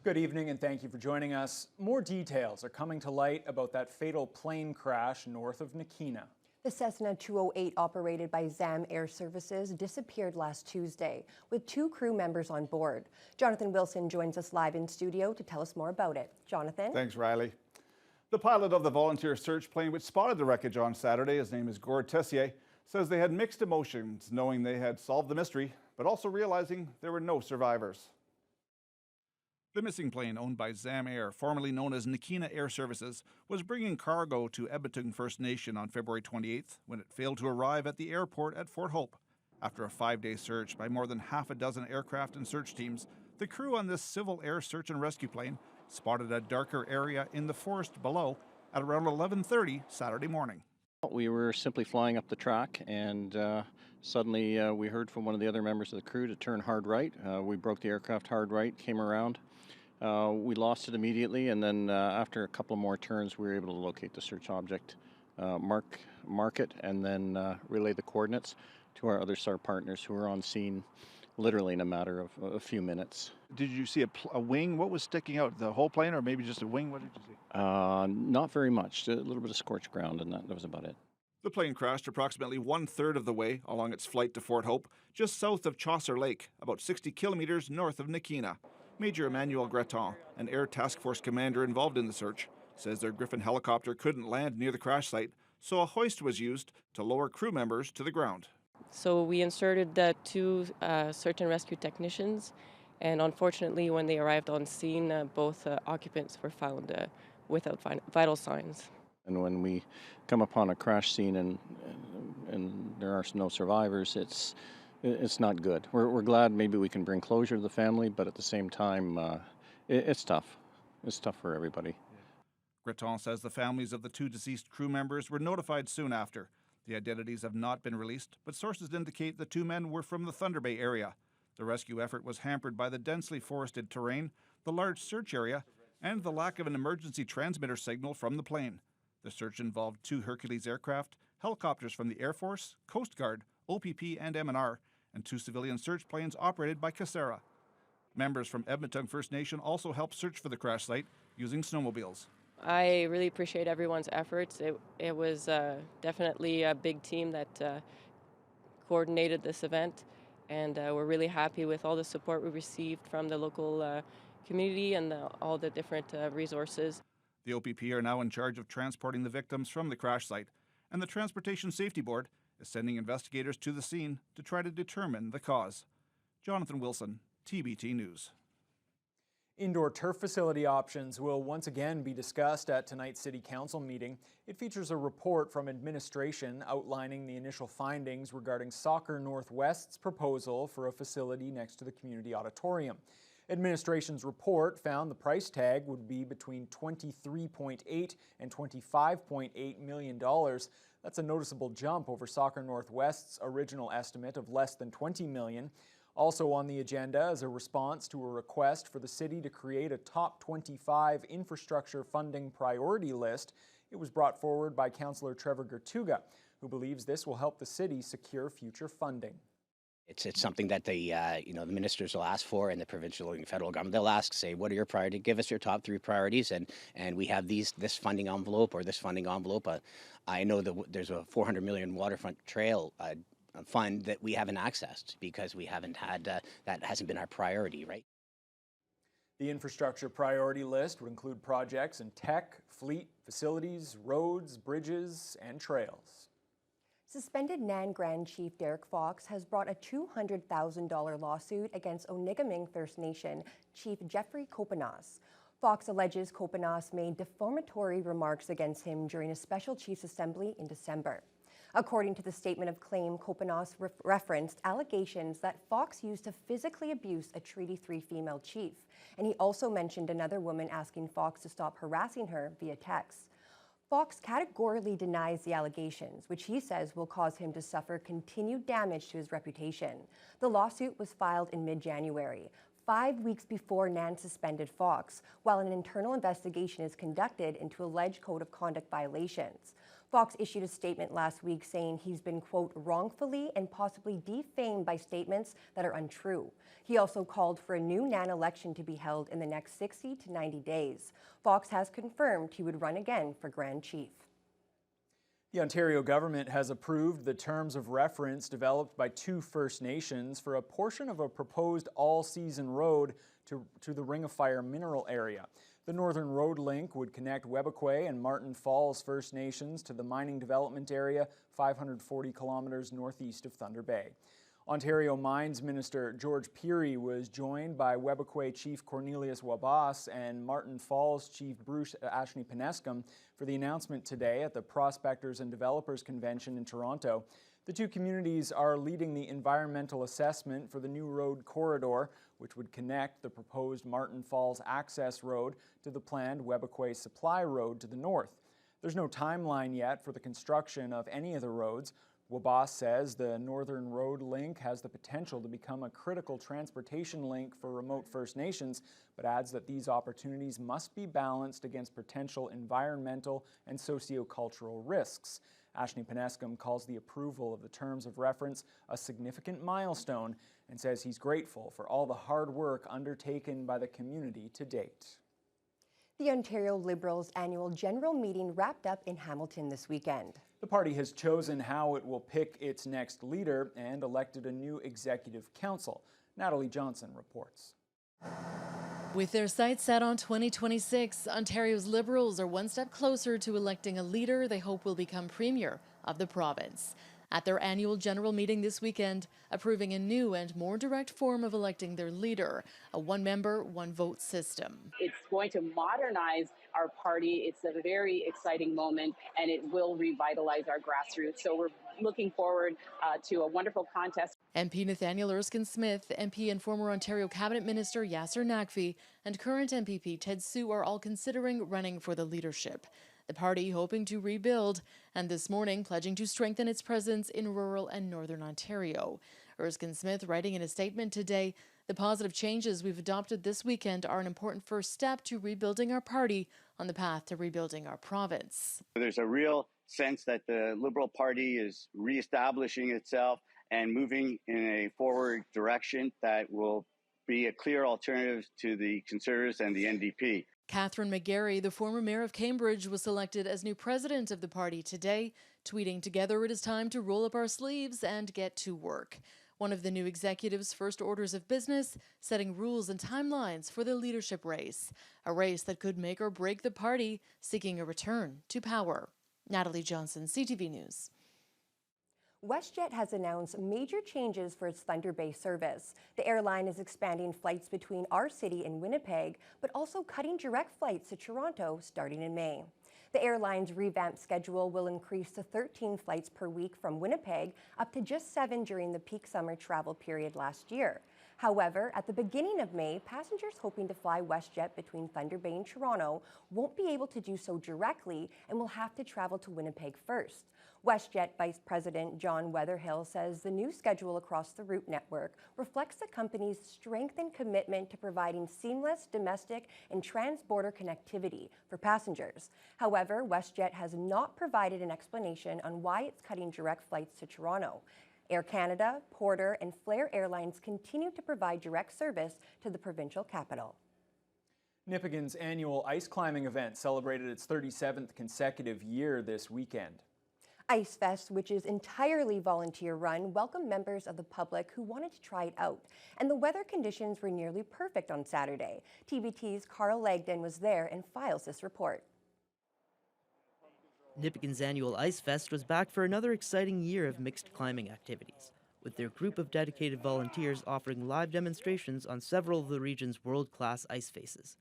Good evening and thank you for joining us. More details are coming to light about that fatal plane crash north of Nakina. The Cessna 208 operated by ZAM Air Services disappeared last Tuesday with 2 crew members on board. Jonathan Wilson joins us live in studio to tell us more about it. Jonathan? Thanks, Riley. The pilot of the volunteer search plane which spotted the wreckage on Saturday, his name is Gord Tessier, says they had mixed emotions knowing they had solved the mystery, but also realizing there were no survivors. The missing plane, owned by ZAM Air, formerly known as Nakina Air Services, was bringing cargo to Edmonton First Nation on February 28th when it failed to arrive at the airport at Fort Hope. After a 5-day search by more than half a dozen aircraft and search teams, the crew on this civil air search and rescue plane spotted a darker area in the forest below at around 11:30 Saturday morning. We were simply flying up the track and suddenly we heard from one of the other members of the crew to turn hard right. We broke the aircraft hard right, came around. We lost it immediately, and then after a couple more turns, we were able to locate the search object, mark it, and then relay the coordinates to our other SAR partners who were on scene literally in a matter of a few minutes. Did you see a wing? What was sticking out? The whole plane or maybe just a wing? What did you see? Not very much, a little bit of scorched ground, and that was about it. The plane crashed approximately 1/3 of the way along its flight to Fort Hope, just south of Chaucer Lake, about 60 kilometers north of Nakina. Major Emmanuel Greton, an Air Task Force commander involved in the search, says their Griffin helicopter couldn't land near the crash site, so a hoist was used to lower crew members to the ground. So we inserted the 2 search and rescue technicians, and unfortunately when they arrived on scene, both occupants were found without vital signs. And when we come upon a crash scene and there are no survivors, it's not good. We're glad maybe we can bring closure to the family, but at the same time, it's tough. It's tough for everybody. Greton says the families of the 2 deceased crew members were notified soon after. The identities have not been released, but sources indicate the 2 men were from the Thunder Bay area. The rescue effort was hampered by the densely forested terrain, the large search area, and the lack of an emergency transmitter signal from the plane. The search involved 2 Hercules aircraft, helicopters from the Air Force, Coast Guard, OPP, and MNR, and 2 civilian search planes operated by Casera. Members from Edmonton First Nation also helped search for the crash site using snowmobiles. I really appreciate everyone's efforts. It was definitely a big team that coordinated this event, and we're really happy with all the support we received from the local community and all the different resources. The OPP are now in charge of transporting the victims from the crash site, and the Transportation Safety Board is sending investigators to the scene to try to determine the cause. Jonathan Wilson, TBT News. Indoor turf facility options will once again be discussed at tonight's City Council meeting. It features a report from administration outlining the initial findings regarding Soccer Northwest's proposal for a facility next to the community auditorium. Administration's report found the price tag would be between $23.8 and $25.8 million. That's a noticeable jump over Soccer Northwest's original estimate of less than $20 million. Also on the agenda is a response to a request for the city to create a top 25 infrastructure funding priority list. It was brought forward by Councillor Trevor Gertuga, who believes this will help the city secure future funding. It's something that the ministers will ask for, and the provincial and federal government, they'll ask, say, what are your priorities? Give us your top 3 priorities, and we have this funding envelope or this funding envelope. I know that there's a $400 million waterfront trail fund that we haven't accessed because we haven't had, that hasn't been our priority, right? The infrastructure priority list would include projects in tech, fleet, facilities, roads, bridges, and trails. Suspended Nan Grand Chief Derek Fox has brought a $200,000 lawsuit against Onigaming First Nation Chief Jeffrey Kopanos. Fox alleges Kopanos made defamatory remarks against him during a special Chiefs Assembly in December. According to the statement of claim, Kopanos referenced allegations that Fox used to physically abuse a Treaty 3 female chief, and he also mentioned another woman asking Fox to stop harassing her via text. Fox categorically denies the allegations, which he says will cause him to suffer continued damage to his reputation. The lawsuit was filed in mid-January, 5 weeks before Nan suspended Fox, while an internal investigation is conducted into alleged code of conduct violations. Fox issued a statement last week saying he's been, quote, wrongfully and possibly defamed by statements that are untrue. He also called for a new NAN election to be held in the next 60 to 90 days. Fox has confirmed he would run again for Grand Chief. The Ontario government has approved the terms of reference developed by 2 First Nations for a portion of a proposed all-season road to the Ring of Fire mineral area. The Northern Road Link would connect Webequie and Martin Falls First Nations to the mining development area 540 kilometers northeast of Thunder Bay. Ontario Mines Minister George Peary was joined by Webequie Chief Cornelius Wabas and Martin Falls Chief Bruce Ashney-Penescom for the announcement today at the Prospectors and Developers Convention in Toronto. The 2 communities are leading the environmental assessment for the new road corridor, which would connect the proposed Martin Falls Access Road to the planned Webequie Supply Road to the north. There's no timeline yet for the construction of any of the roads. Wabas says the Northern Road Link has the potential to become a critical transportation link for remote First Nations, but adds that these opportunities must be balanced against potential environmental and sociocultural risks. Ashney-Penescom calls the approval of the terms of reference a significant milestone and says he's grateful for all the hard work undertaken by the community to date. The Ontario Liberals' annual general meeting wrapped up in Hamilton this weekend. The party has chosen how it will pick its next leader and elected a new executive council. Natalie Johnson reports. With their sights set on 2026, Ontario's Liberals are one step closer to electing a leader they hope will become premier of the province. At their annual general meeting this weekend, approving a new and more direct form of electing their leader, a one-member, one-vote system. It's going to modernize our party. It's a very exciting moment, and it will revitalize our grassroots. So we're looking forward to a wonderful contest. MP Nathaniel Erskine-Smith, MP and former Ontario Cabinet Minister Yasser Naqvi, and current MPP Ted Sioux are all considering running for the leadership. The party hoping to rebuild, and this morning pledging to strengthen its presence in rural and northern Ontario. Erskine-Smith writing in a statement today, the positive changes we've adopted this weekend are an important first step to rebuilding our party on the path to rebuilding our province. There's a real sense that the Liberal Party is reestablishing itself and moving in a forward direction that will be a clear alternative to the Conservatives and the NDP. Catherine McGarry, the former mayor of Cambridge, was selected as new president of the party today, tweeting, "Together it is time to roll up our sleeves and get to work." One of the new executive's first orders of business, setting rules and timelines for the leadership race, a race that could make or break the party seeking a return to power. Natalie Johnson, CTV News. WestJet has announced major changes for its Thunder Bay service. The airline is expanding flights between our city and Winnipeg, but also cutting direct flights to Toronto starting in May. The airline's revamped schedule will increase to 13 flights per week from Winnipeg, up to just 7 during the peak summer travel period last year. However, at the beginning of May, passengers hoping to fly WestJet between Thunder Bay and Toronto won't be able to do so directly and will have to travel to Winnipeg first. WestJet Vice President John Weatherhill says the new schedule across the route network reflects the company's strengthened commitment to providing seamless domestic and trans-border connectivity for passengers. However, WestJet has not provided an explanation on why it's cutting direct flights to Toronto. Air Canada, Porter, and Flair Airlines continue to provide direct service to the provincial capital. Nipigon's annual ice climbing event celebrated its 37th consecutive year this weekend. Ice Fest, which is entirely volunteer-run, welcomed members of the public who wanted to try it out. And the weather conditions were nearly perfect on Saturday. TVT's Carl Langdon was there and files this report. Nipigon's annual Ice Fest was back for another exciting year of mixed climbing activities, with their group of dedicated volunteers offering live demonstrations on several of the region's world-class ice faces.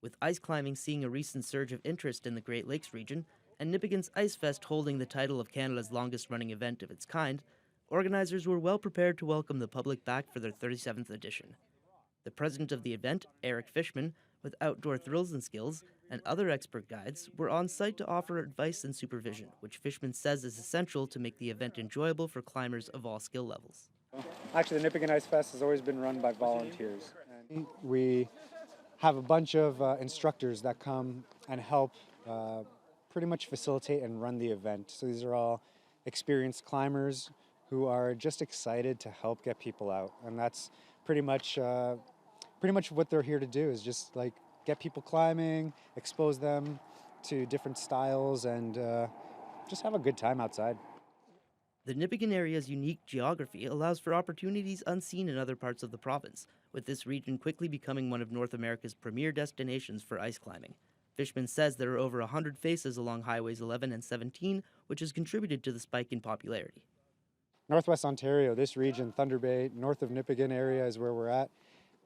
With ice climbing seeing a recent surge of interest in the Great Lakes region, and Nipigon's Ice Fest holding the title of Canada's longest-running event of its kind, organizers were well prepared to welcome the public back for their 37th edition. The president of the event, Eric Fishman, with outdoor thrills and skills, and other expert guides, were on site to offer advice and supervision, which Fishman says is essential to make the event enjoyable for climbers of all skill levels. Actually, the Nipigon Ice Fest has always been run by volunteers. And we have a bunch of instructors that come and help pretty much facilitate and run the event. So these are all experienced climbers who are just excited to help get people out, and that's pretty much what they're here to do, is just like get people climbing, expose them to different styles, and just have a good time outside. The Nipissing area's unique geography allows for opportunities unseen in other parts of the province, with this region quickly becoming one of North America's premier destinations for ice climbing. Fishman says there are over 100 faces along Highways 11 and 17, which has contributed to the spike in popularity. Northwest Ontario, this region, Thunder Bay, north of Nipissing area is where we're at.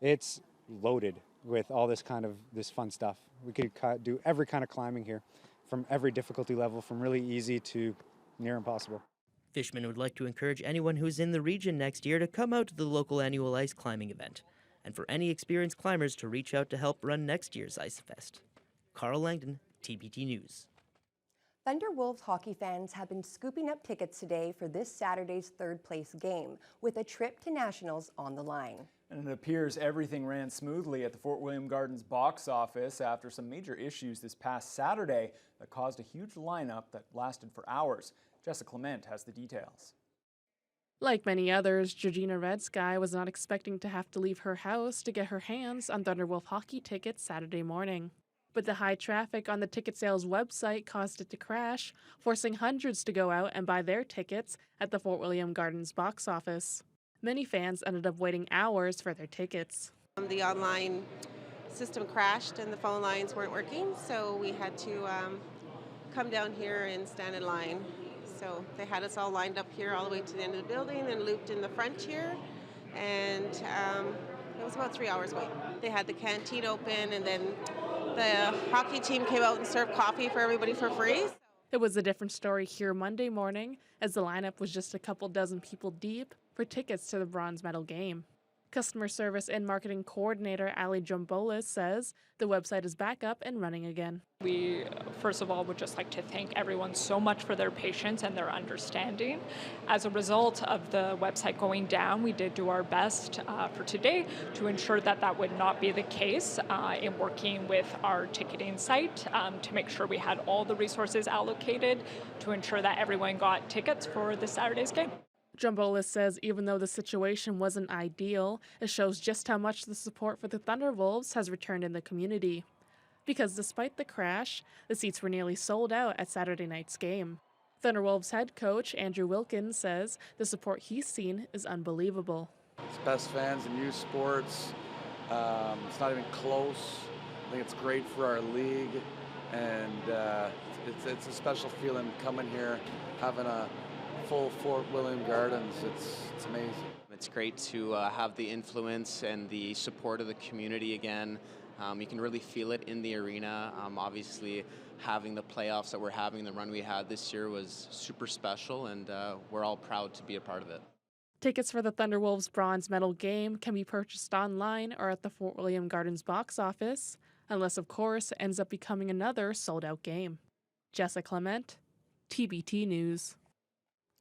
It's loaded with all this fun stuff. We could do every kind of climbing here, from every difficulty level, from really easy to near impossible. Fishman would like to encourage anyone who's in the region next year to come out to the local annual ice climbing event, and for any experienced climbers to reach out to help run next year's Ice Fest. Carl Langdon, TPT News. Thunder Wolves hockey fans have been scooping up tickets today for this Saturday's third-place game, with a trip to Nationals on the line. And it appears everything ran smoothly at the Fort William Gardens box office after some major issues this past Saturday that caused a huge lineup that lasted for hours. Jessica Clement has the details. Like many others, Georgina Redsky was not expecting to have to leave her house to get her hands on Thunderwolf hockey tickets Saturday morning. But the high traffic on the ticket sales website caused it to crash, forcing hundreds to go out and buy their tickets at the Fort William Gardens box office. Many fans ended up waiting hours for their tickets. The online system crashed and the phone lines weren't working, so we had to come down here and stand in line. So they had us all lined up here all the way to the end of the building and looped in the front here, and it was about 3 hours wait. They had the canteen open, and then the hockey team came out and served coffee for everybody for free. It was a different story here Monday morning, as the lineup was just a couple dozen people deep for tickets to the bronze medal game. Customer Service and Marketing Coordinator Ali Jumbolis says the website is back up and running again. We, first of all, would just like to thank everyone so much for their patience and their understanding. As a result of the website going down, we did do our best for today to ensure that that would not be the case in working with our ticketing site to make sure we had all the resources allocated to ensure that everyone got tickets for this Saturday's game. Jumbolis says even though the situation wasn't ideal, it shows just how much the support for the Thunderwolves has returned in the community. Because despite the crash, the seats were nearly sold out at Saturday night's game. Thunderwolves head coach Andrew Wilkins says the support he's seen is unbelievable. It's best fans in youth sports. It's not even close. I think it's great for our league, and it's a special feeling coming here, having a full Fort William Gardens. It's amazing. It's great to have the influence and the support of the community again. You can really feel it in the arena. Obviously, having the playoffs that we're having, the run we had this year was super special, and we're all proud to be a part of it. Tickets for the Thunderwolves bronze medal game can be purchased online or at the Fort William Gardens box office, unless, of course, it ends up becoming another sold-out game. Jessica Clement, TBT News.